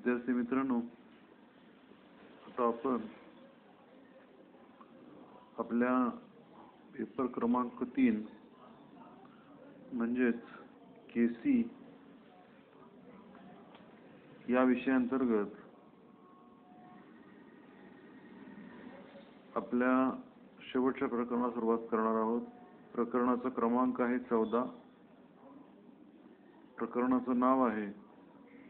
विद्यार्थी मित्रांनो, आता आपण आपल्या पेपर क्रमांक 3 म्हणजेच केसी या विषयाअंतर्गत आपल्या शेवटच्या प्रकरणाला सुरुवात करणार आहोत. प्रकरणाचा क्रमांक आहे 14. प्रकरणाचं नाव आहे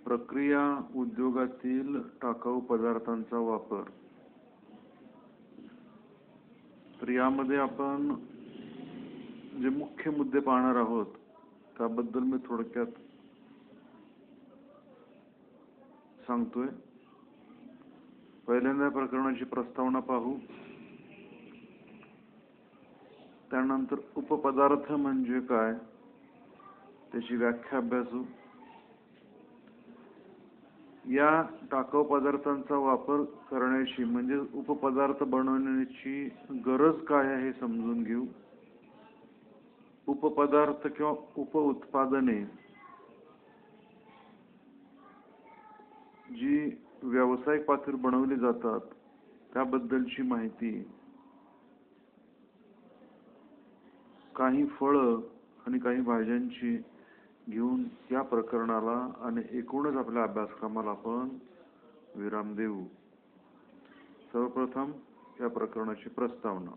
प्रक्रिया उद्योगातील टाकाऊ पदार्थांचा वापर. तर यामध्ये आपण जे मुख्य मुद्दे पाहणार आहोत त्याबद्दल मी थोडक्यात सांगतोय. पहिल्यांदा प्रकरणाची प्रस्तावना पाहू, त्यानंतर उपपदार्थ म्हणजे काय त्याची व्याख्या अभ्यासू. या टाकाऊ पदार्थांचा वापर करण्याची म्हणजे उपपदार्थ बनवण्याची गरज काय आहे हे समजून घेऊ. उपपदार्थ किंवा उपउत्पादने जी व्यावसायिक पातळीवर बनवली जातात त्याबद्दलची माहिती. काही फळं आणि काही भाज्यांची घेऊन या प्रकरणाला आणि एकूणच आपल्या अभ्यासक्रमाला आपण विराम देऊ. सर्वप्रथम या प्रकरणाची प्रस्तावना.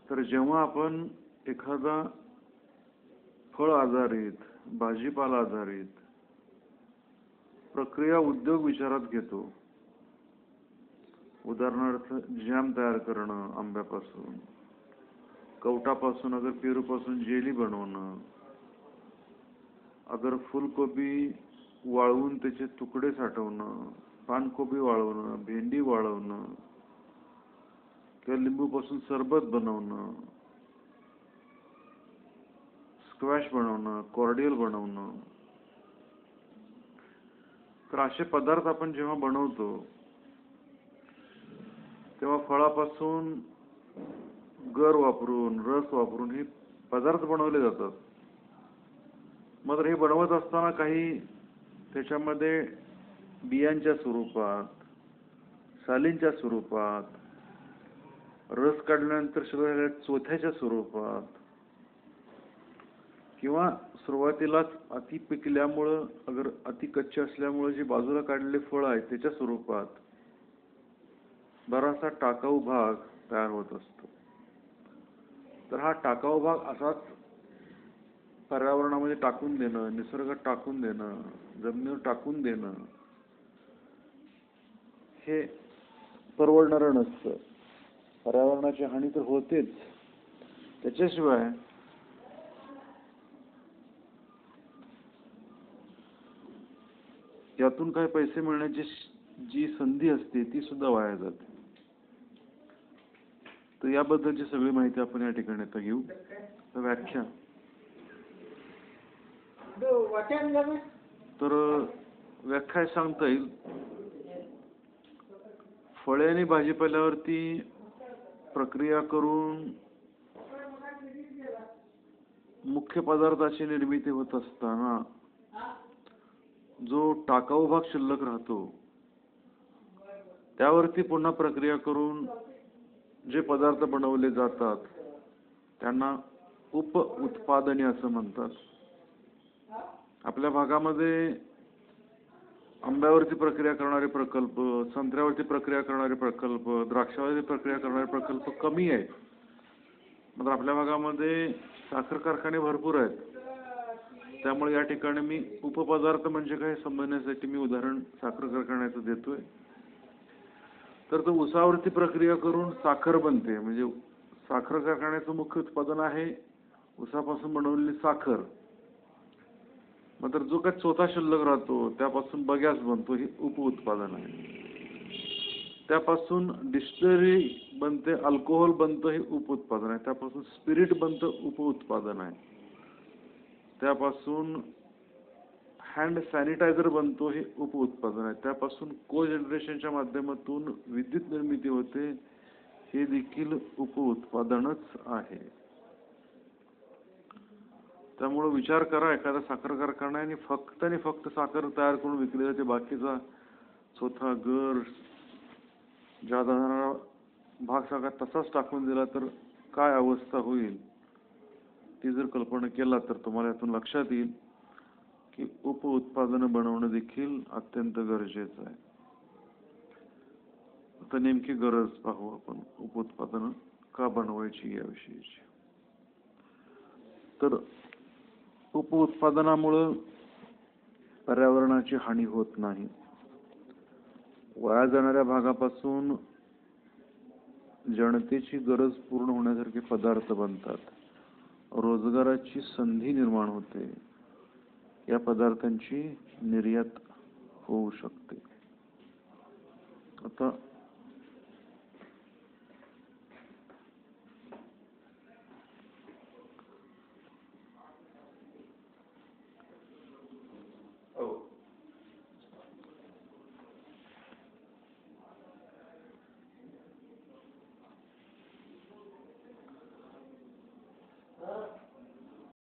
तर जेव्हा आपण एखादा फळ आधारित, भाजीपाला आधारित प्रक्रिया उद्योग विचारात घेतो, उदाहरणार्थ जॅम तयार करणं आंब्यापासून, कवटापासून अगर पेरूपासून जेली बनवणं, अगर फुलकोबी वाळवून त्याचे तुकडे साठवणं, पानकोबी वाळवणं, भेंडी वाळवणं किंवा लिंबूपासून सरबत बनवणं, स्क्वॅश बनवणं, कॉर्डियल बनवणं. तर असे पदार्थ आपण जेव्हा बनवतो तेव्हा फळापासून गर वापरून, रस वापरून हे पदार्थ बनवले जातात. मात्र हे बनवत असताना काही त्याच्यामध्ये बियांच्या स्वरूपात, सालींच्या स्वरूपात, रस काढल्यानंतर सगळ्या चोथ्याच्या स्वरूपात किंवा सुरुवातीलाच अति पिकल्यामुळं अगर अति कच्चे असल्यामुळे जे बाजूला काढलेले फळ आहे त्याच्या स्वरूपात बराचसा टाकाऊ भाग तयार होत असतो. तर हा टाकाऊ भाग असाच पर्यावरणामध्ये टाकून देणं, निसर्गात टाकून देणं, जमिनीवर टाकून देणं हे परवडणारं नसतं. पर्यावरणाची हानी तर होतेच, त्याच्याशिवाय यातून काही पैसे मिळण्याची जी संधी असते ती सुद्धा वाया जाते. तर याबद्दलची सगळी माहिती आपण या ठिकाणी आता घेऊ. व्याख्या. तर व्याख्या सांगता येईल, फळे आणि भाजीपाल्यावरती प्रक्रिया करून मुख्य पदार्थाची निर्मिती होत असताना जो टाकाऊ भाग शिल्लक राहतो त्यावरती पुन्हा प्रक्रिया करून जे पदार्थ बनवले जातात त्यांना उप उत्पादने असं म्हणतात. आपल्या भागामध्ये आंब्यावरती प्रक्रिया करणारे प्रकल्प, संत्र्यावरती प्रक्रिया करणारे प्रकल्प, द्राक्षावरती प्रक्रिया करणारे प्रकल्प कमी आहेत. मात्र आपल्या भागामध्ये साखर कारखाने भरपूर आहेत. त्यामुळे या ठिकाणी मी उपपदार्थ म्हणजे काय समजण्यासाठी मी उदाहरण साखर कारखान्याचं देतोय. तर तो ऊसावरती प्रक्रिया करून साखर बनते. म्हणजे साखर कारखान्याचं मुख्य उत्पादन आहे ऊसापासून बनवलेली साखर. मात्र जो काही चोथा शिल्लक राहतो त्यापासून बगॅस बनतो, हे उपउत्पादन आहे. त्यापासून डिस्टिलरी बनते, अल्कोहोल बनतं, हे उपउत्पादन आहे. त्यापासून स्पिरिट बनतं, उपउत्पादन आहे. त्यापासून हँड सॅनिटायझर बनतो, हे उपउत्पादन आहे. त्यापासून कोजनरेशनच्या माध्यमातून विद्युत निर्मिती होते, हे देखील उपउत्पादनच आहे. त्यामुळे विचार करा, एखादा साखर कारखाना आहे आणि फक्त साखर तयार करून विकली जाते, बाकीचा स्वतः घर जाणारा भाग सगळा तसाच टाकून दिला तर काय अवस्था होईल, ती जर कल्पना केला तर तुम्हाला यातून लक्षात येईल की उपउत्पादनं बनवणं देखील अत्यंत गरजेचं आहे. आता नेमकी गरज पाहू आपण उपउत्पादनं का बनवायची याविषयीची. तर उपउत्पादनामुळं पर्यावरणाची हानी होत नाही. वाया जाणाऱ्या भागापासून जनतेची गरज पूर्ण होण्यासारखे पदार्थ बनतात. रोजगाराची संधी निर्माण होते. या पदार्थांची निर्यात होऊ शकते. आता